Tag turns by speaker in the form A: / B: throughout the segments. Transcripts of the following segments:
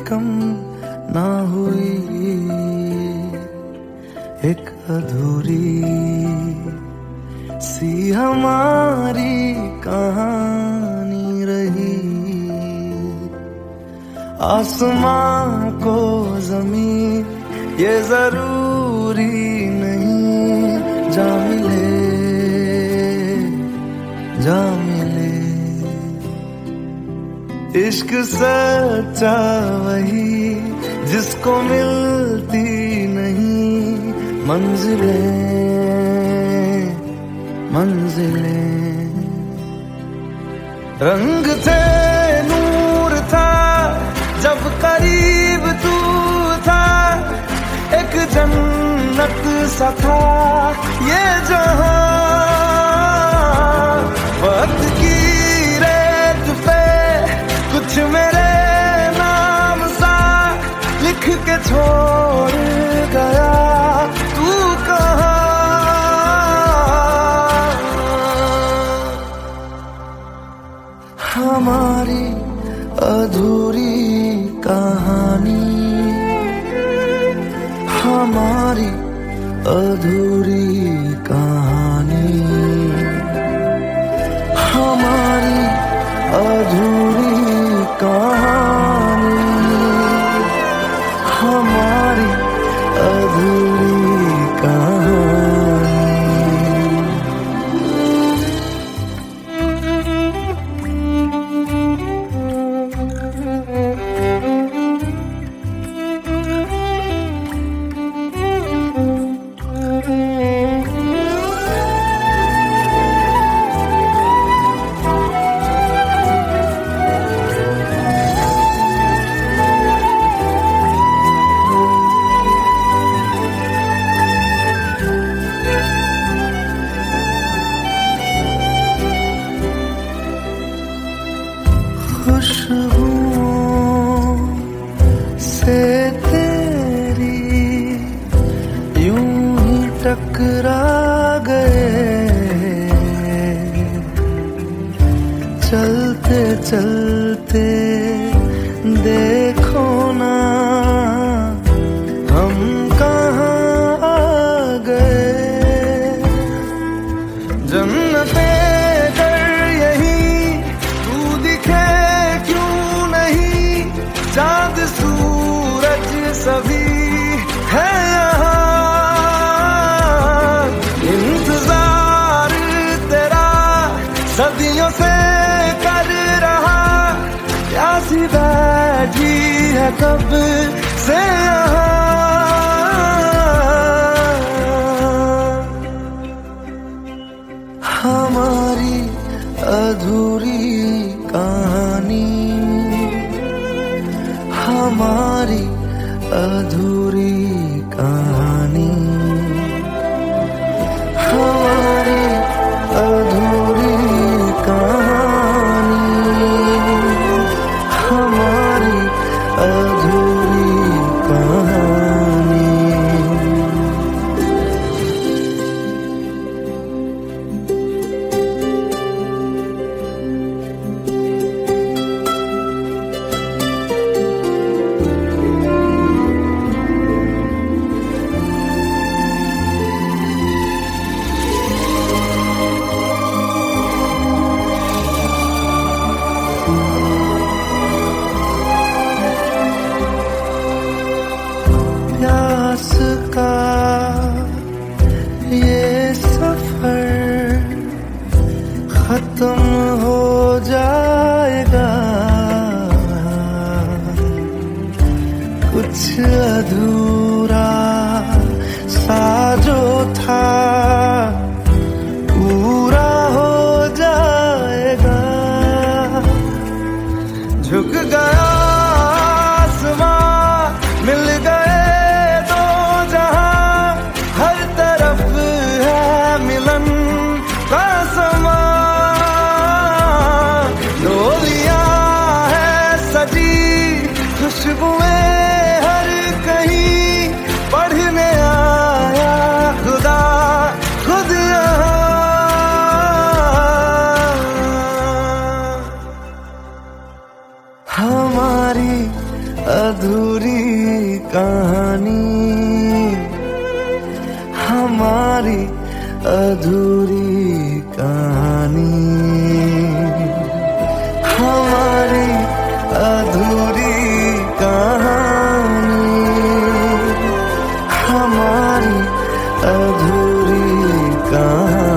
A: कम ना हुई, एक अधूरी सी हमारी कहानी रही। आसमां को जमीन ये जरूरी नहीं, जा मिले जा मिले। इश्क सच्चा वही जिसको मिलती नहीं मंजिलें मंजिलें। रंग थे नूर था जब करीब तू था, एक जन्नत सा था ये जहां। वक्त की रेत पे कुछ मेरे नाम सा लिख के छोड़ गया, तू कहाँ? हमारी अधूरी कहानी, हमारी अधूरी कहानी, हमारी अधूरी कहानी, हमारी अधूरी कहानी। खुशबुओं से तेरी यूं ही टकरा गए, चलते चलते देखो ना हम कहाँ आ गए। जन्नते चाँद सूरज सभी है यहाँ, इंतजार तेरा सदियों से कर रहा, प्यासी बैठी है कब से यहाँ। हमारी अधूरी कहानी, हमारी अधूरी कहानी, हमारी अधूरी कहानी, हमारी अधूरी कहानी। प्यास का ये सफर खत्म हो जाएगा, कुछ अधूरा सा जो था पूरा हो जाएगा। झुक गया आसमां, मिल गए दो जहां, हर तरफ है मिलन का समा। डोलियां है सजी खुशबुएं हर कहीं, पढ़ने आया अधूरी कहानी, हमारी अधूरी कहानी, हमारी अधूरी कहानी, हमारी अधूरी कहानी।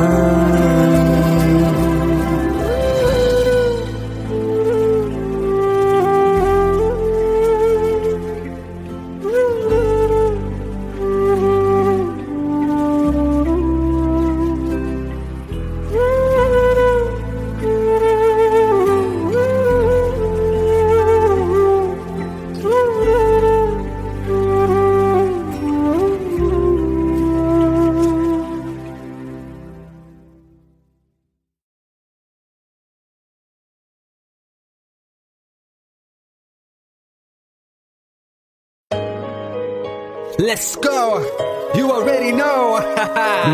B: Let's go! You already know!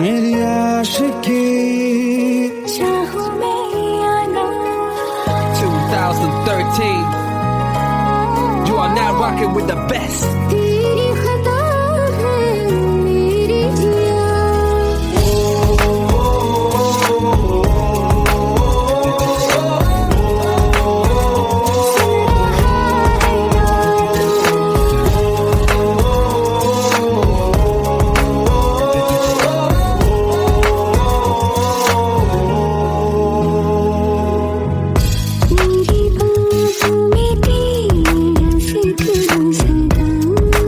A: मेरी आशिकी
C: चाहूं मैं आना
B: 2013. You are now rocking with the best.
C: तेरी खता है मेरी जिया मेरी बाहों में तेरा जिक्र सदा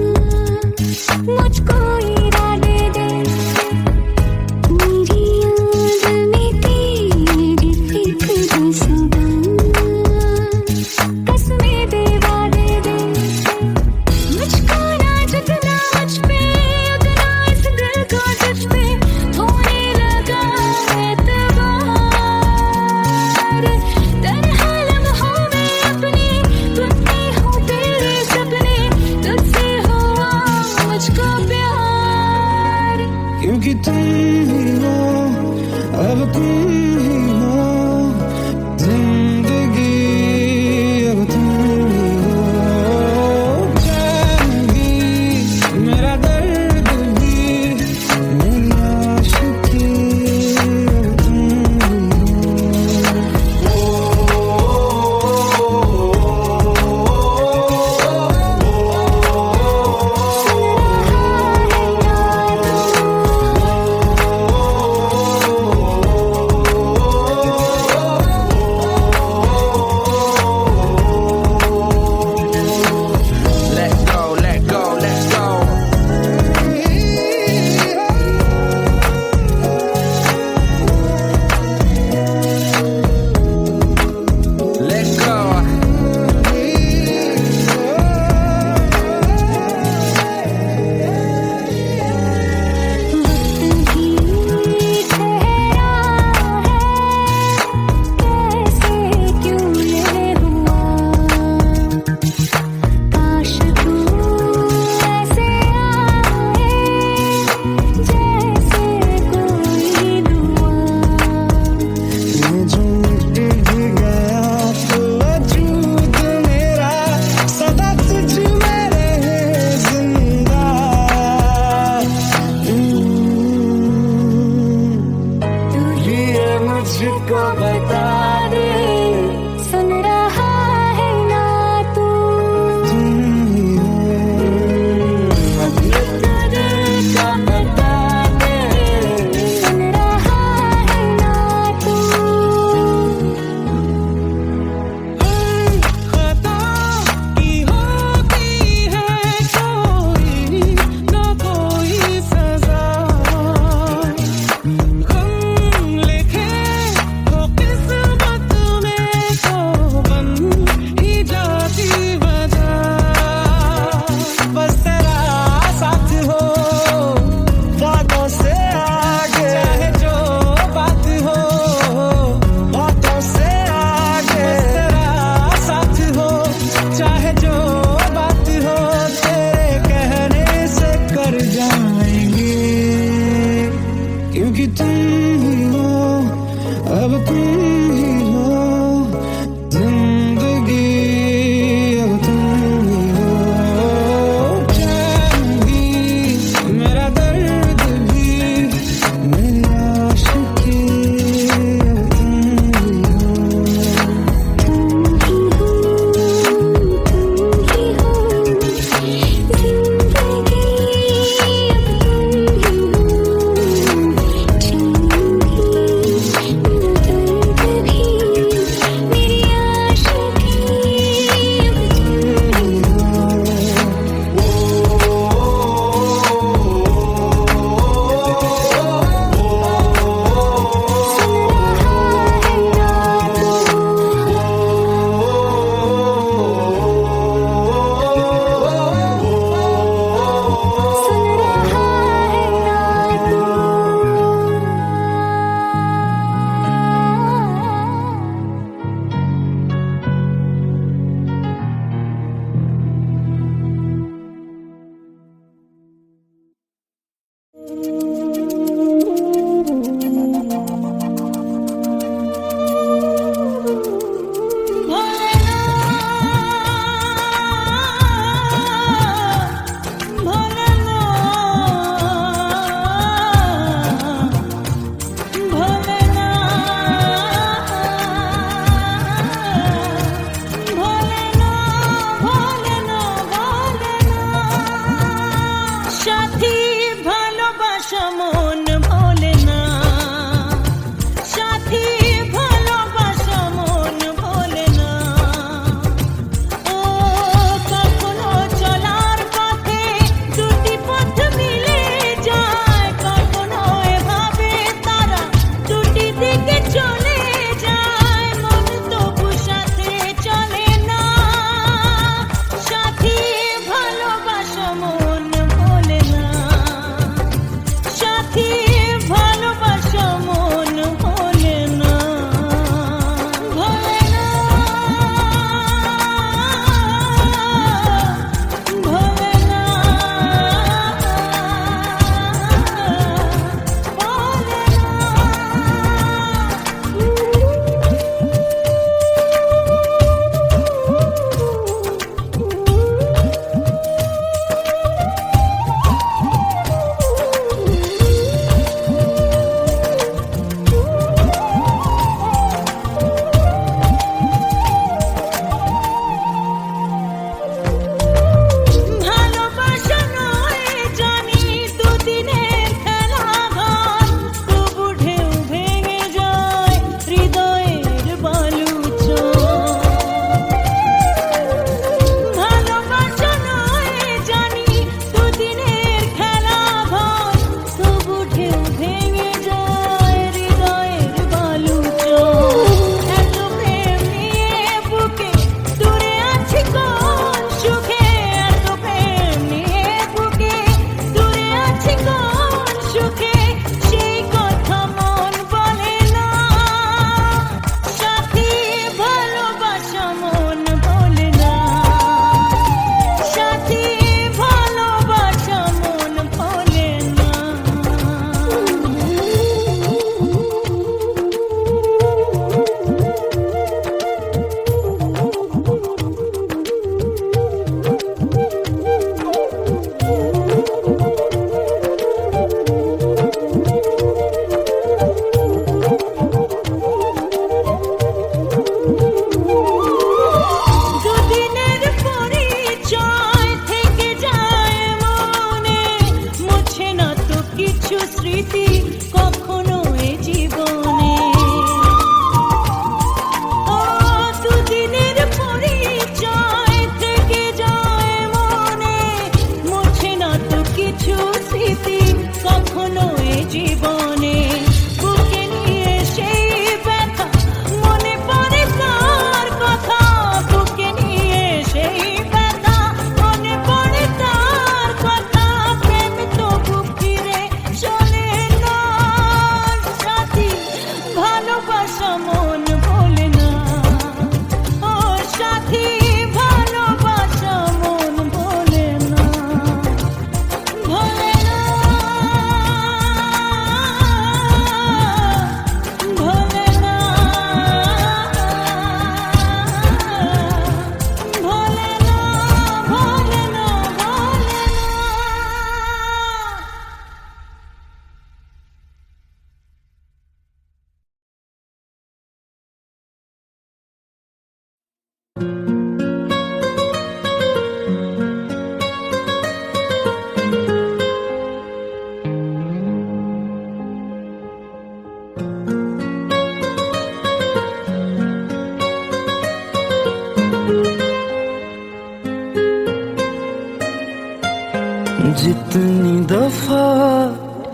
A: जितनी दफा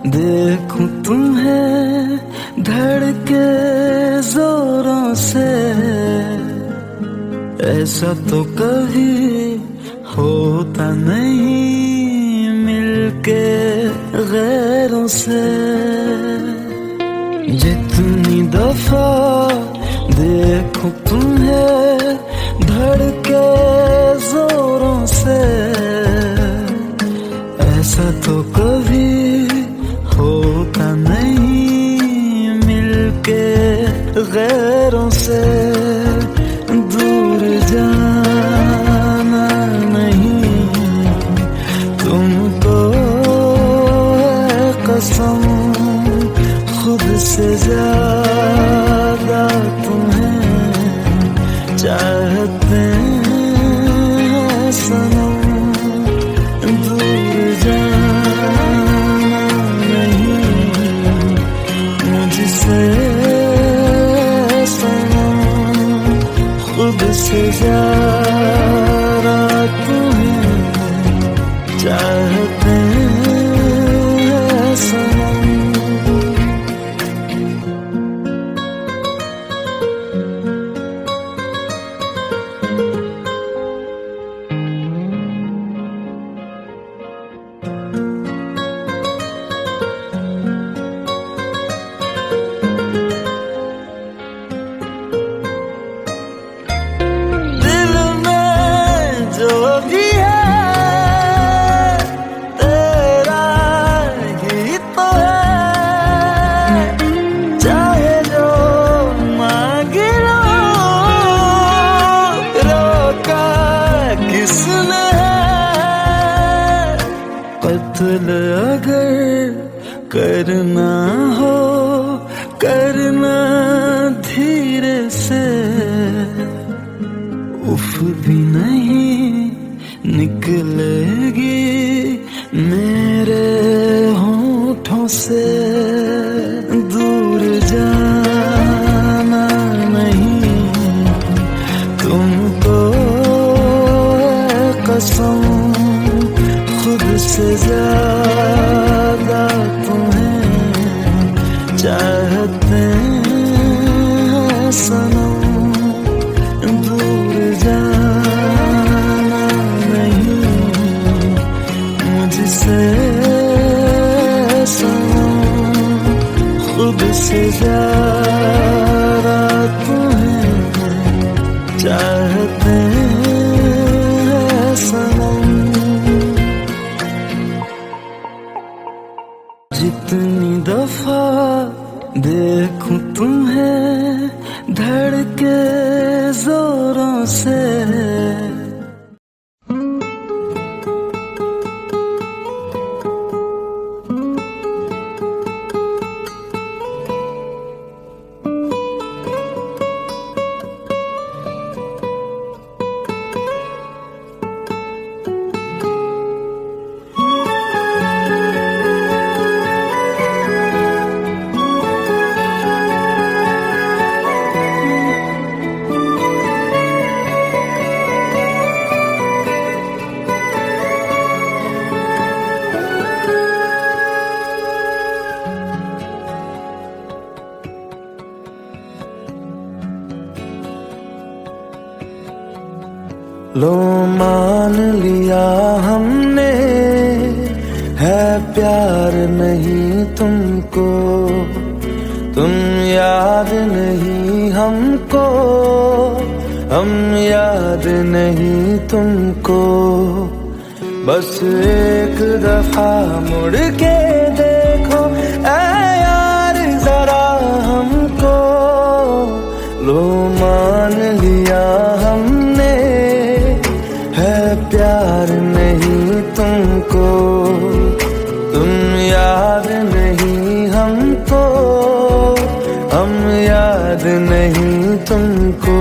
A: देखूं तुम्हें धड़के जोरों से, ऐसा तो कभी होता नहीं मिलके गैरों से। जितनी दफा देखूं तुम्हें धड़के जोरों से, ऐसा तो कभी होता नहीं मिलके गैरों से। दूर जाना नहीं तुमको है कसम, खुद से ज्यादा तुम्हें चाहते हैं सनम। दूर जाना नहीं मुझसे सनम, खुद से ज्यादा तुम्हें चाहते हैं सनम। कत्ल अगर करना हो करना धीरे से, उफ भी नहीं निकलेगी मेरे होठों से। दूर जाना नहीं तुमको है कसम, खुद से ज्यादा तुम्हें चाहते हैं सनम। दूर जाना नहीं मुझसे सनम, खुद से ज्यादा तुम्हें चाहते हैं सनम। जितनी दफा देखूं तुम्हें धड़के जोरों से, लो मान लिया हमने है प्यार नहीं तुमको, तुम याद नहीं हमको, हम याद नहीं तुमको। बस एक दफा मुड़ के देखो ऐ यार जरा हमको। लो मान लिया हमने है प्यार नहीं तुमको, तुम याद नहीं हमको, हम याद नहीं तुमको।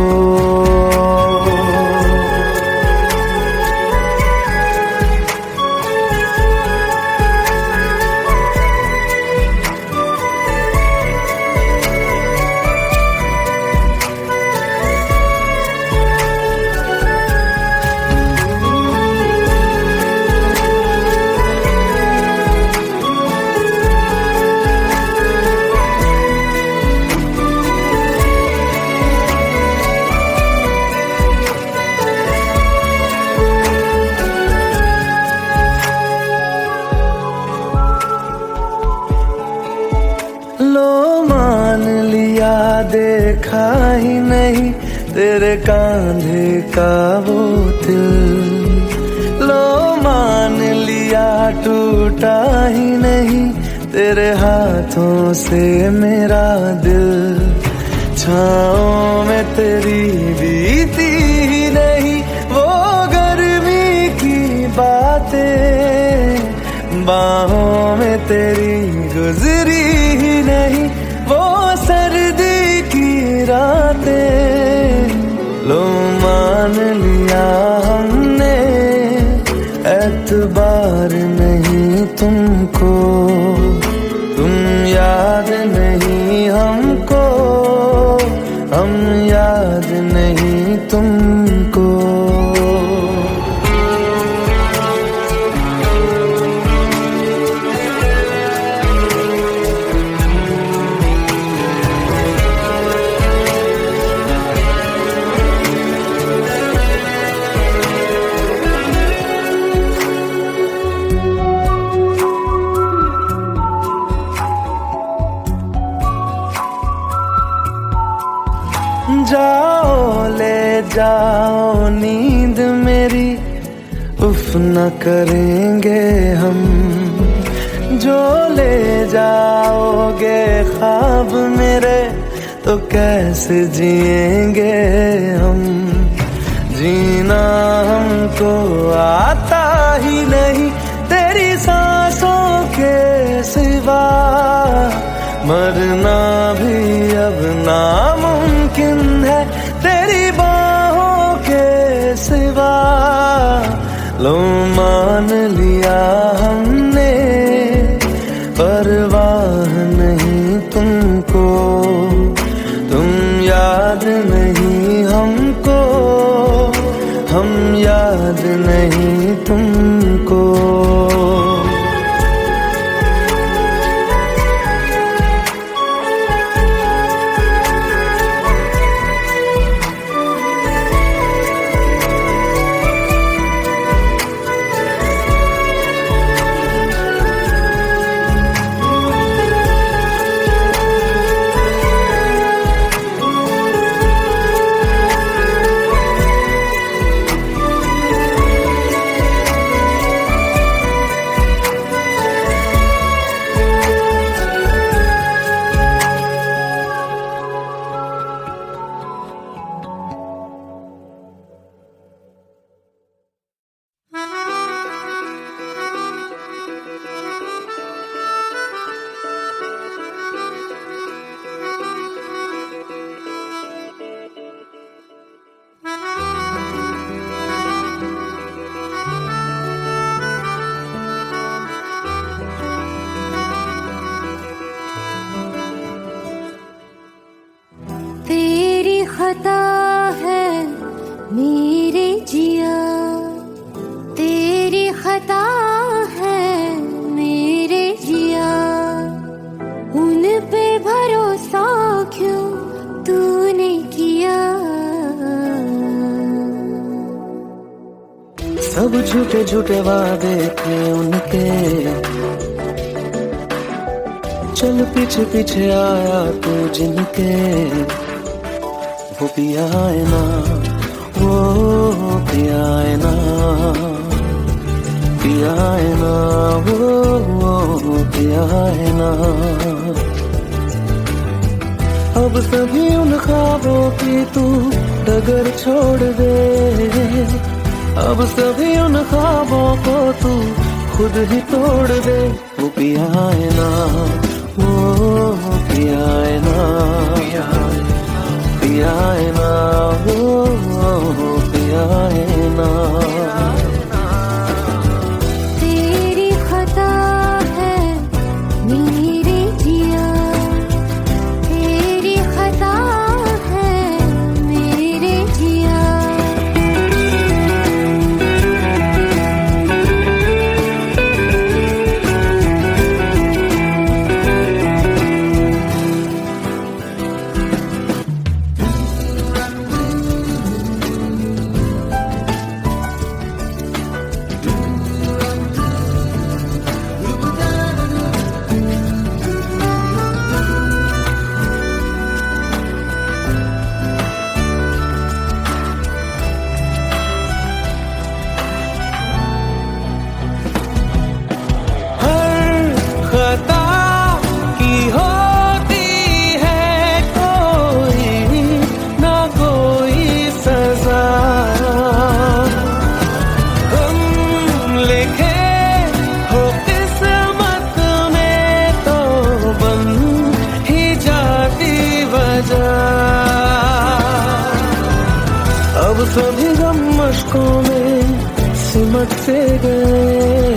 A: देखा ही नहीं तेरे कांधे का वो दिल। लो मान लिया टूटा ही नहीं तेरे हाथों से मेरा दिल। छाँव में तेरी बीती ही नहीं वो गर्मी की बातें, बाहों में तेरी गुजरी ही नहीं वो सर्दी की रातें। लो मान लिया हमने एतबार नहीं तुमको, तुम याद नहीं हमको, हम याद नहीं तुमको। जाओ ले जाओ नींद मेरी, उफ न करेंगे हम। जो ले जाओगे ख्वाब मेरे तो कैसे जिएंगे हम। जीना हमको आता ही नहीं तेरी सांसों के सिवा, मरना भी अब नामुमकिन है तेरी बाहों के सिवा। लो मान लिया हमने परवाह नहीं तुमको, तुम याद नहीं हमको, हम याद नहीं तुमको।
C: खता है मेरे जिया, तेरी खता है मेरे जिया। उन पे भरोसा क्यों तूने किया।
A: सब झूठे झूठे वादे थे उनके, चल पीछे पीछे आया तू जिनके। वो पिया है ना, वो पिया है ना, पिया है ना, वो पिया है ना। अब सभी उन ख्वाबों की तू डगर छोड़ दे, अब सभी उन ख्वाबों को तू खुद ही तोड़ दे। वो पिया है ना, वो पिया है ना, पिया है ना, वो पिया है ना।
C: तेरी खता है मेरे जिया, तेरी खता है मेरे जिया।
A: लिपट से गए,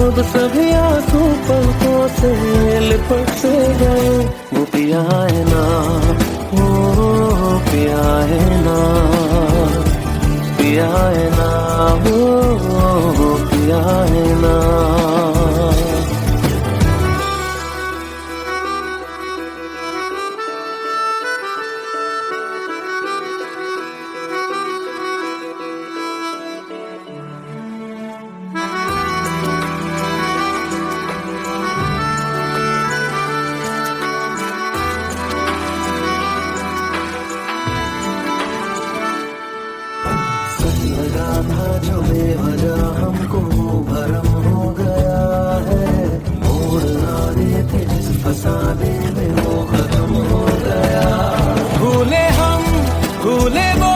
A: अब सभी आंसू पलकों से लिपट से गए। वो पिया है ना, वो पिया है ना, पिया है ना, वो पिया है ना। जो बेवजह हमको भरम हो गया है, मोड़ ना देते जिस फसाने में वो खत्म हो गया।
D: भूले हम भूले वो,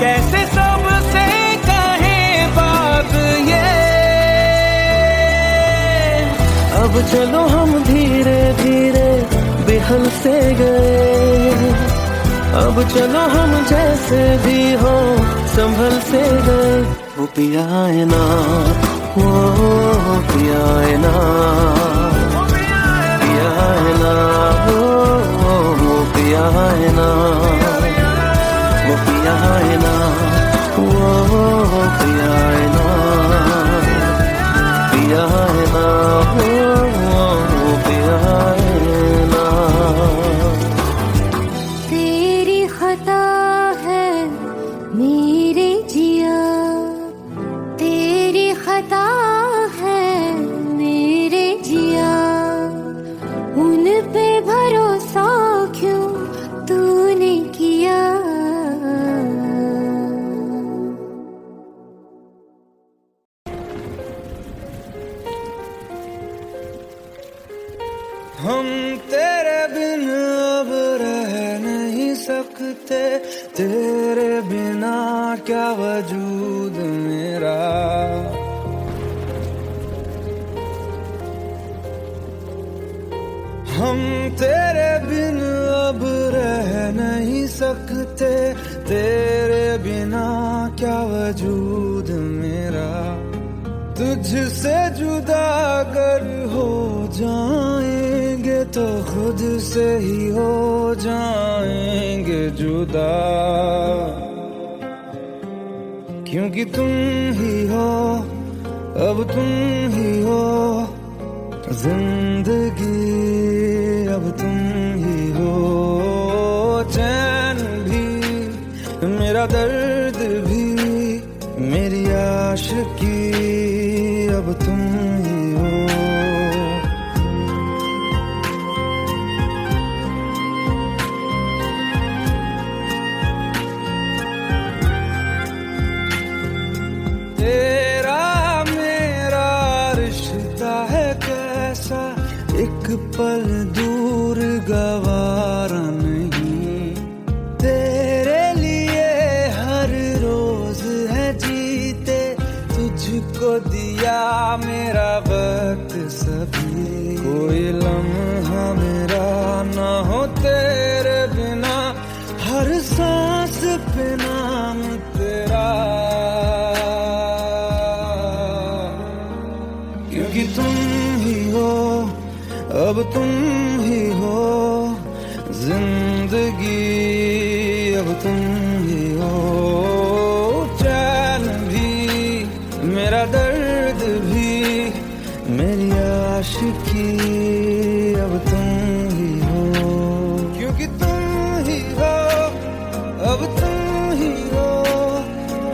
D: कैसे सबसे कहे बात ये।
A: अब चलो हम धीरे धीरे बिहल से गए, अब चलो हम जैसे भी हो संभल से गए। वो पिया है ना, वो पिया है ना, पिया है ना, वो पिया है ना, वो पिया है ना, वो पिया है ना, पिया है ना, वो पिया है ना।
C: तेरी खता है मेरे जिया, तेरी खता है मेरे जिया। उन पे भरोसा क्यों तूने किया।
D: हम तेरे बिन अब रह नहीं सकते, तेरे बिना क्या वजूद मेरा। हम तेरे बिन अब रह नहीं सकते, तेरे बिना क्या वजूद मेरा। तुझसे जुदा अगर हो जाएंगे तो खुद से ही हो जाएंगे जुदा। क्योंकि तुम ही हो, अब तुम ही हो जिंदगी, अब तुम ही हो। चैन भी मेरा दर्द भी मेरी आशिकी, अब तुम ही हो। तेरा मेरा रिश्ता है कैसा, एक पल दूर गवारा नहीं। तेरे लिए हर रोज है जीते, तुझको दिया मेरा वक्त सभी। कोई लम्हा मेरा ना हो तेरे बिना, हर सांस पे नाम तेरा। क्योंकि तुम ही हो, अब तुम ही हो जिंदगी, अब तुम ही हो। चैन भी मेरा दर्द भी मेरी आशिकी, अब तुम ही हो। क्योंकि तुम ही हो, अब तुम ही हो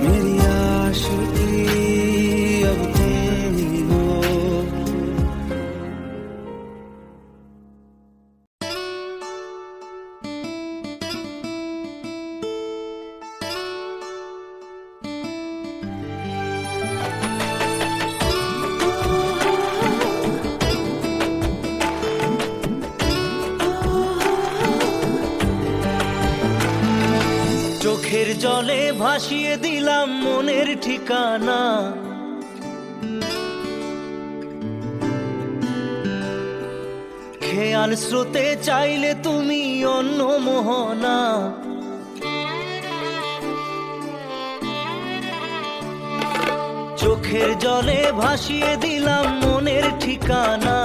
D: मेरी आशिकी, अब तुम ही हो।
E: চোখের জলে ভাসিয়ে দিলাম মনের ঠিকানা, খেয়াল স্রোতে চাইলে তুমি অন্য মোহনা। চোখের জলে ভাসিয়ে দিলাম মনের ঠিকানা,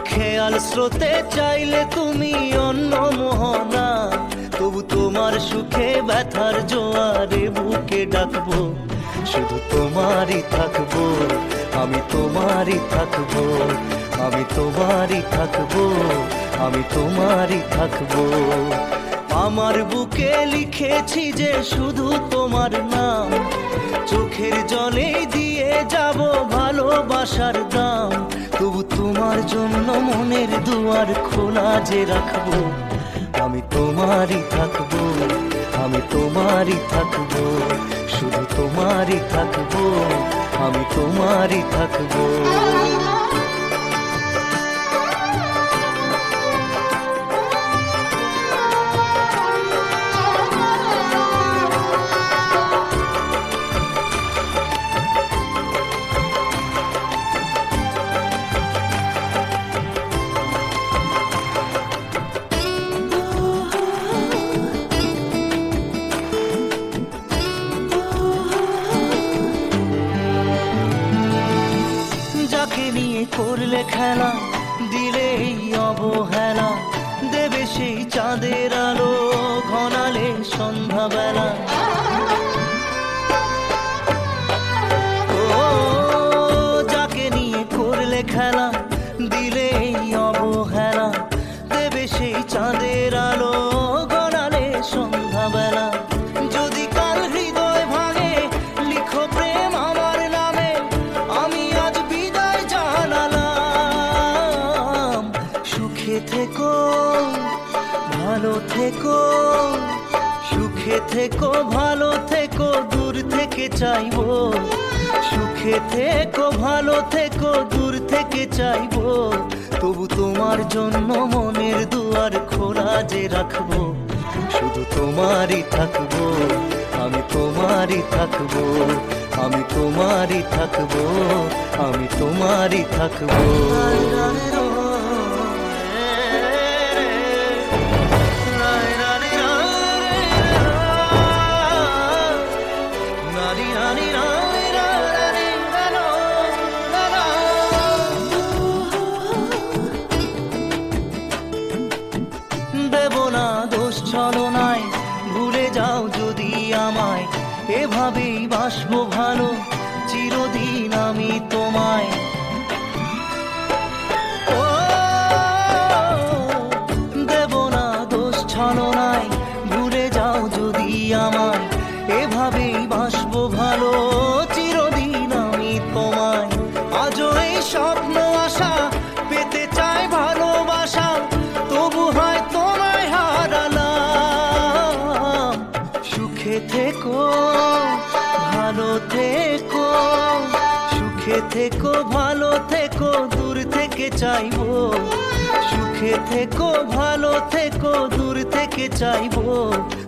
E: খেয়াল স্রোতে চাইলে তুমি অন্য মোহনা, তবু তোমার সুখে ব্যথার জোয়ারে বুকে ডাকবো, শুধু তোমারই থাকবো, আমি তোমারই থাকবো, আমি তোমারই থাকবো, আমি তোমারই থাকবো। আমার বুকে লিখেছি যে শুধু তোমার নাম, চোখের জলে দিয়ে যাব ভালোবাসার দাম, তবু তোমার জন্য মনের দুয়ার খোলা যে রাখবো, আমি তোমারই থাকবো, আমি তোমারই থাকবো, শুধু তোমারই থাকবো, আমি তোমারই থাকবো। যাকে নিয়ে করলে খেলা, দিলে এই অবহেলা, দেবে সেই চাঁদের আলো ঘনালে সন্ধ্যাবেলা। ও যাকে নিয়ে করলে খেলা, দিলে এই অবহেলা, দেবে সেই চাঁদের আলো ঘনালে সন্ধ্যাবেলা। যদি কাল হৃদয় ভাঙে লিখো প্রেম আমার নামে, আমি আজ বিদায় জানালাম। সুখে থেকো ভালো থেকো, সুখে থেকো ভালো থেকো, দূর থেকে চাইবো, সুখে থেকো ভালো থেকো, দূর থেকে চাইবো, তবু তোমার জন্য মনের দুয়ার খোলা যে রাখবো, শুধু তোমারই থাকবো, আমি তোমারই থাকবো, আমি তোমারই থাকবো, আমি তোমারই থাকবো। দেব না দোষ ছলনায়, ভুলে যাও যদি আমায়, এভাবেই বাসবো ভালো চিরদিন আমি তোমায়। ও দেব না দোষ ছলনায়, ভুলে যাও যদি আমায়, এভাবেই বাসবো ভালো চিরদিন আমি তোমায়। আজও এই স্বপ্ন আশা পেতে চাই ভালোবাসা, তবু হয় তোমায় হারালাম। সুখে থেকো ভালো থেকো, সুখে থেকো ভালো থেকো, দূর থেকে চাইবো, সুখে থেকো ভালো থেকো, দূর থেকে চাইবো,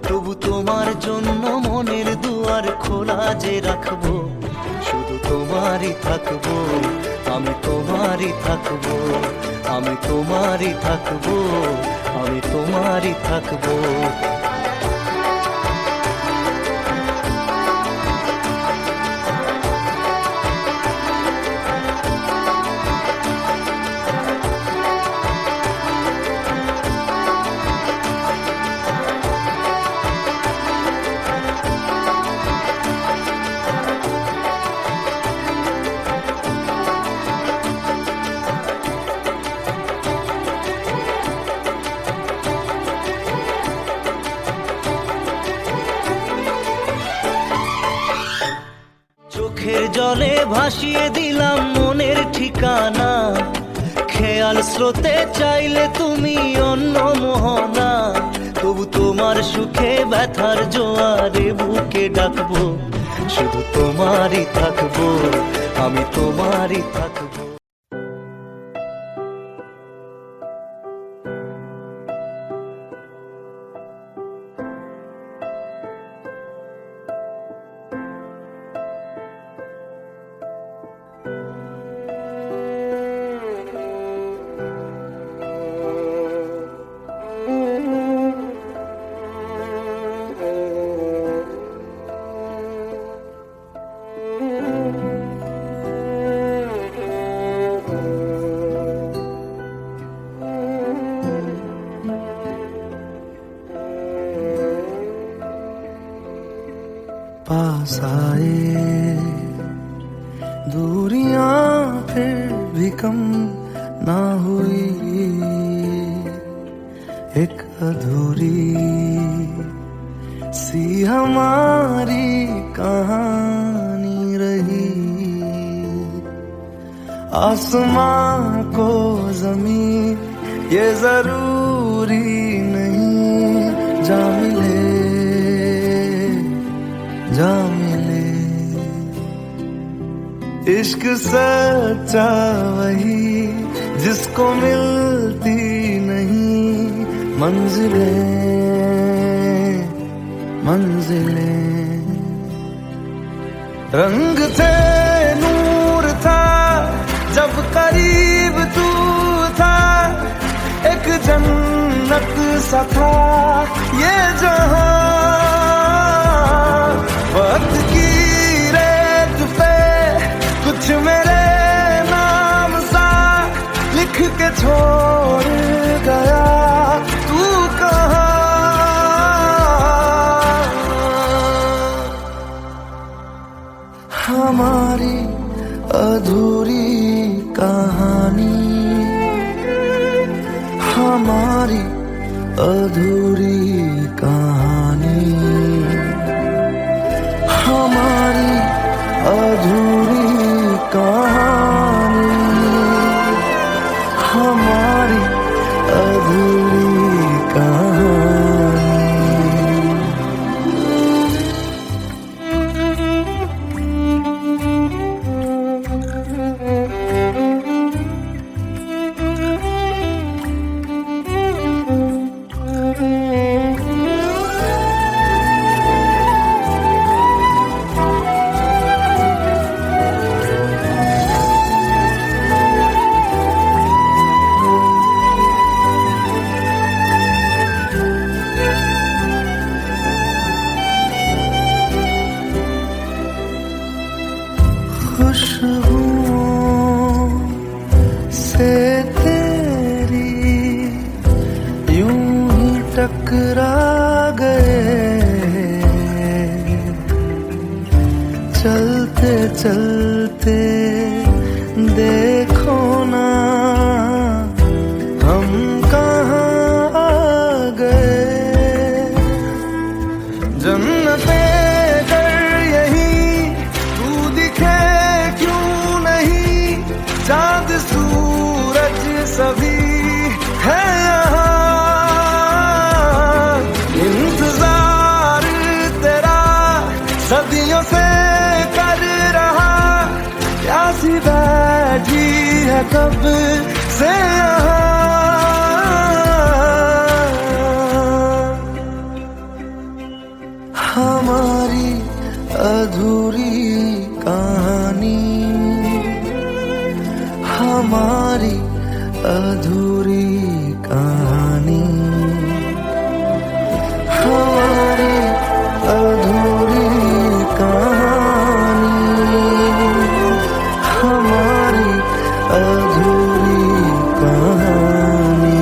E: তবু তোমার জন্য মনের দুয়ার খোলা যে রাখবো, শুধু তোমারই থাকবো, আমি তোমারই থাকবো, আমি তোমারই থাকবো, আমি তোমারই থাকবো। চোখের জলে ভাসিয়ে দিলাম মনের ঠিকানা, খেয়াল স্রোতে চাইলে তুমি অন্য মোহনা, তবু তোমার সুখে ব্যথার জোয়ারে বুকে ডাকবো, শুধু তোমারই থাকবো, আমি তোমারই থাকবো।
A: दूरियां फिर भी कम ना हुई, एक अधूरी सी हमारी कहानी रही। आसमां को जमीन ये जरूरी नहीं, जा मिले जा मिले। इश्क सच्चा वही जिसको मिलती नहीं मंजिलें मंजिलें। रंग थे नूर था जब करीब तू था, एक जन्नत सा था ये जहां। वक्त की रेत पे कुछ मेरे नाम सा लिख के छोड़ गया, तू कहाँ। हमारी अधूरी कहानी, हमारी अधूरी कहानी, हमारी अधूरी कहानी, हमारी अधूरी कहानी। खुशबुओं से तेरी यूं ही टकरा गए, चलते चलते देखो ना हम कहाँ आ गए। जन्नते चाँद सूरज सभी है यहाँ, इंतजार तेरा सदियों से कर रहा, प्यासी बैठी है कब से यहाँ। हमारी अधूरी कहानी, हमारी अधूरी कहानी, हमारी अधूरी कहानी, हमारी अधूरी कहानी।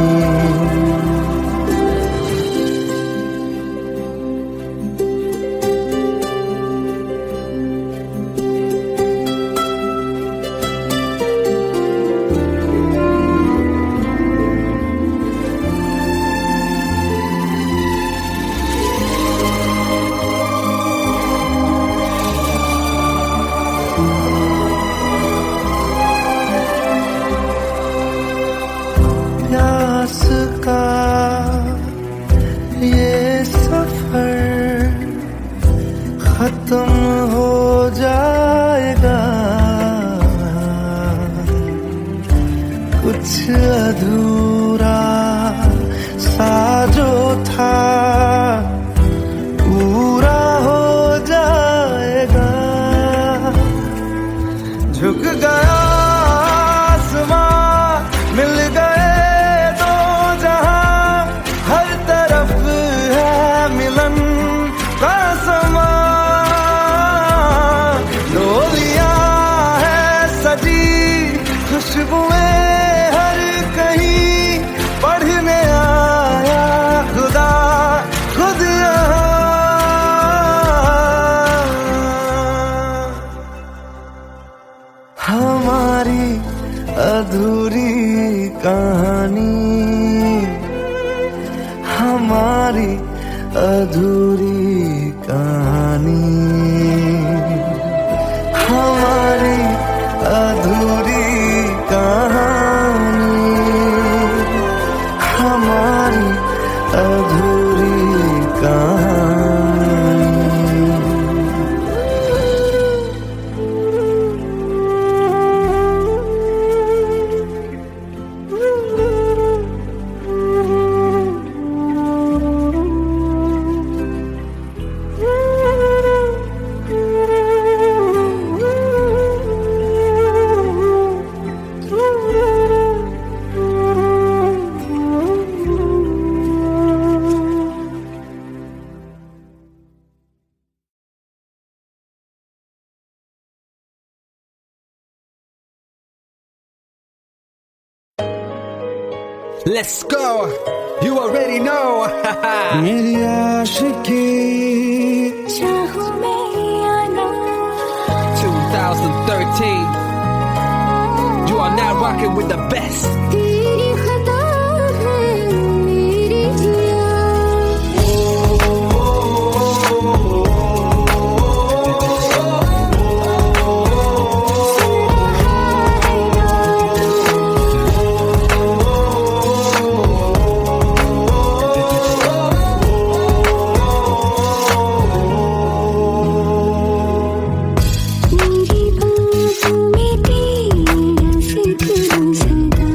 A: प्यास का ये सफर खत्म हो जाएगा, कुछ अधूरा सा जो था पूरा हो जाएगा। झुक गया आसमां, मिल गए दो जहां, हर तरफ है मिलन का समा। डोलियां है सजी खुशबुएं हर कहीं, पढ़ने आया खुदा खुद यहाँ।
D: हमारी अधूरी कहानी, हमारी अधूरी कहानी, हमारी अधूरी कहानी, हमारी अधूरी कहानी।
B: Let's go. You already know.
D: मेरी आशिकी
B: 2013. You are now rocking with the best.
C: तेरी खता है मेरी जिया, मेरी बातों में तेरा जिक्र सदा,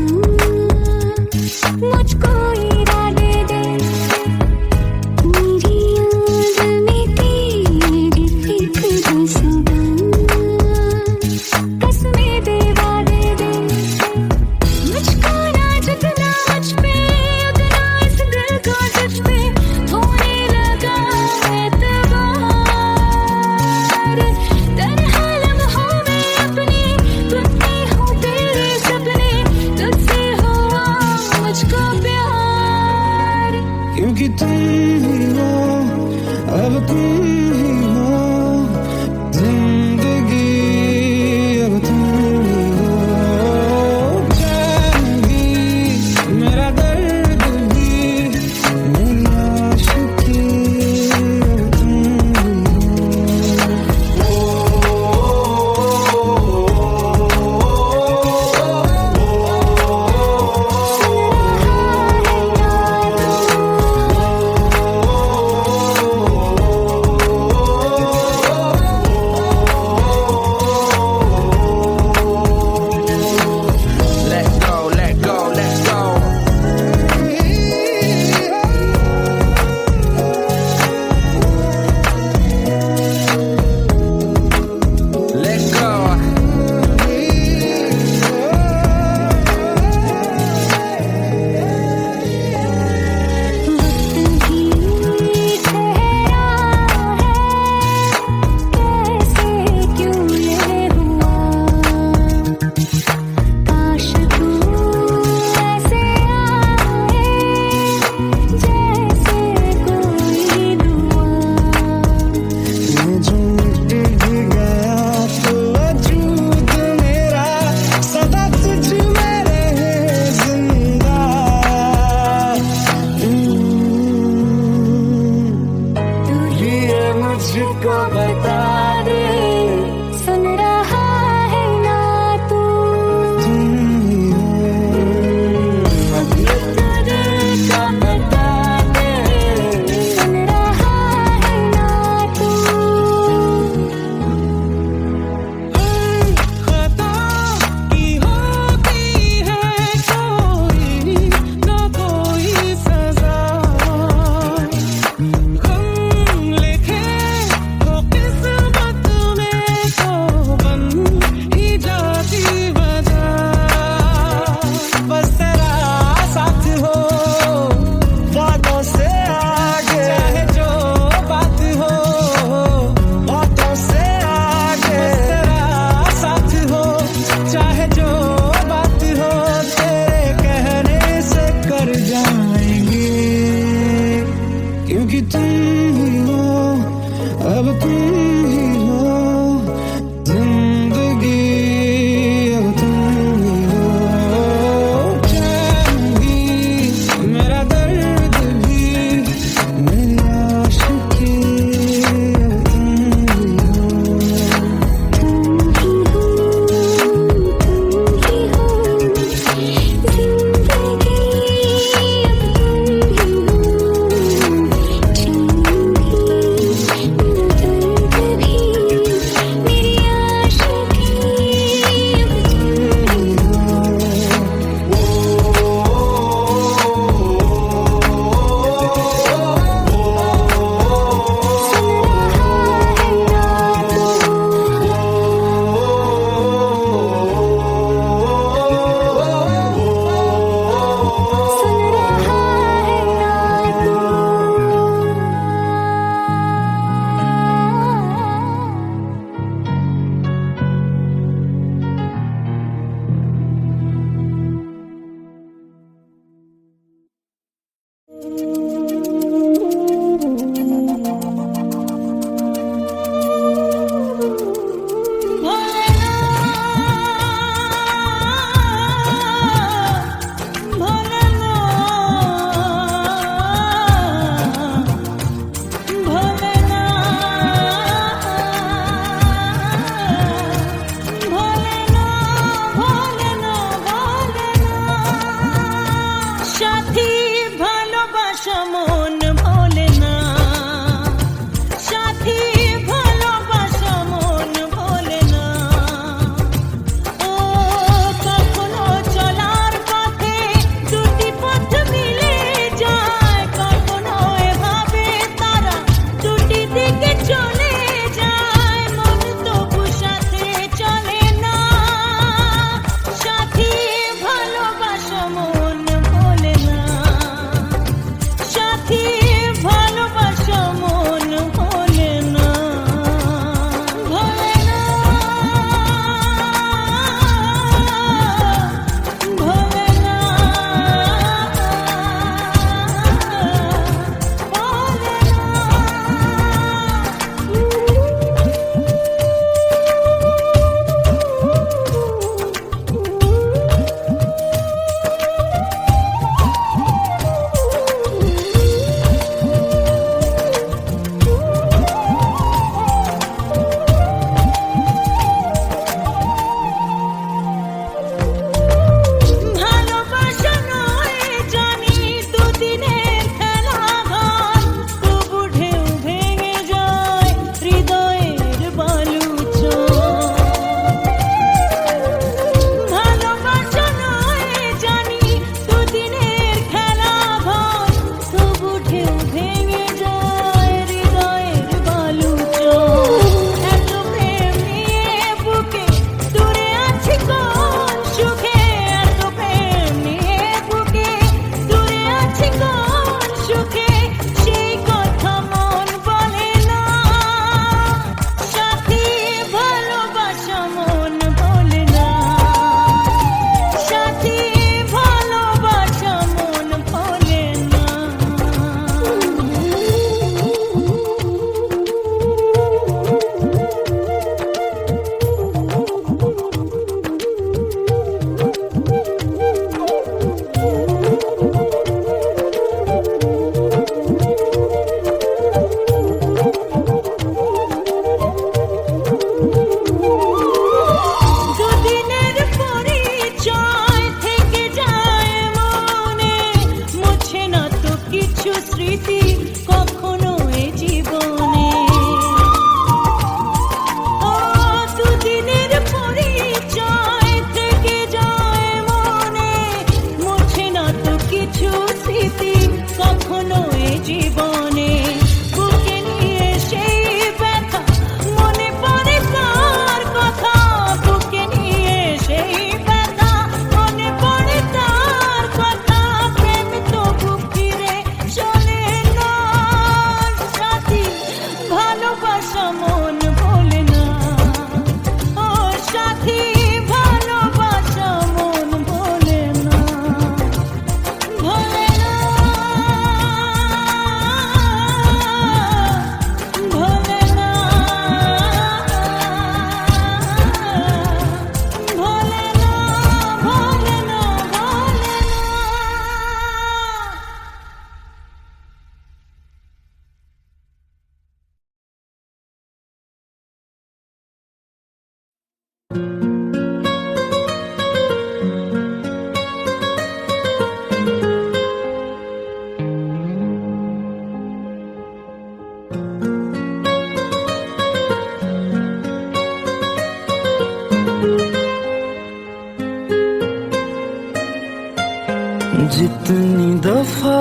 A: जितनी दफा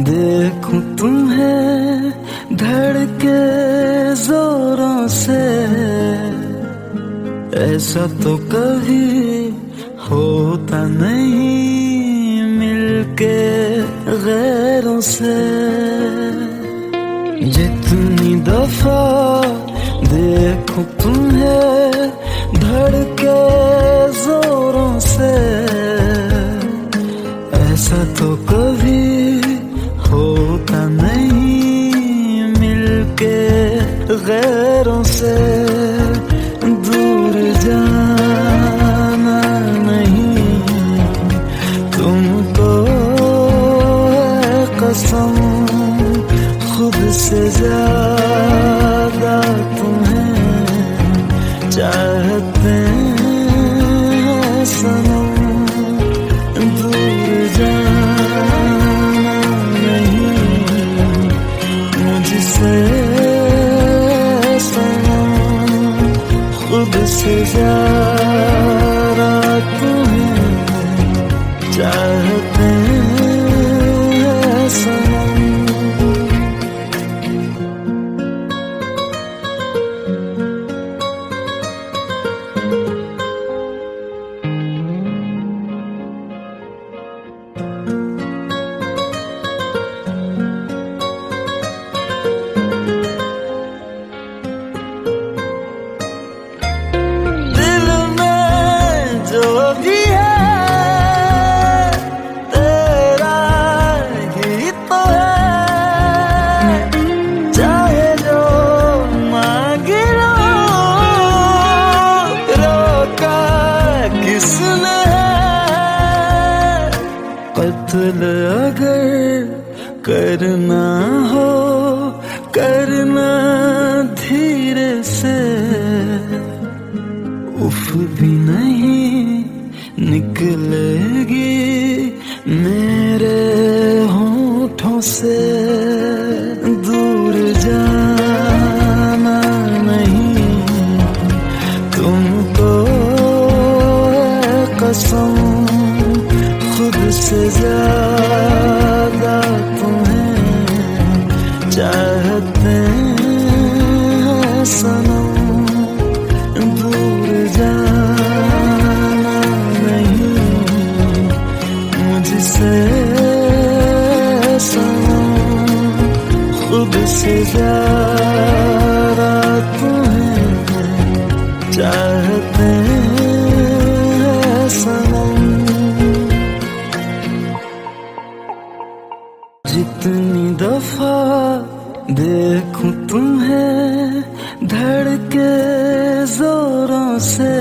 A: देखूं तुम्हें धड़के जोरों से, ऐसा तो कभी होता नहीं मिलके गैरों से। जितनी दफा देखूं तुम्हें धड़के जोरों से, ऐसा तो कभी होता नहीं मिलके गैरों से। दूर जाना नहीं तुमको है कसम, खुद से ज्यादा तुम्हें चाहते हैं सनम। दूर जाना नहीं मुझसे सनम, खुद से ज्यादा तुम्हें चाहते हैं सनम। जो भी है तेरा ही तो है, चाहे जो मांग लो, रोका किसने है। कत्ल अगर करना हो करना धीरे से, उफ भी नहीं निकलेगी मेरे होठों से। दूर जाना नहीं तुमको है कसम, खुद से ज्यादा तुम्हें चाहते हैं सनम। दूर जाना नहीं मुझसे सनम, खुद से ज्यादा तुम्हें चाहते हैं सनम। जितनी दफा देखूं तुम्हें धड़के जोरों से,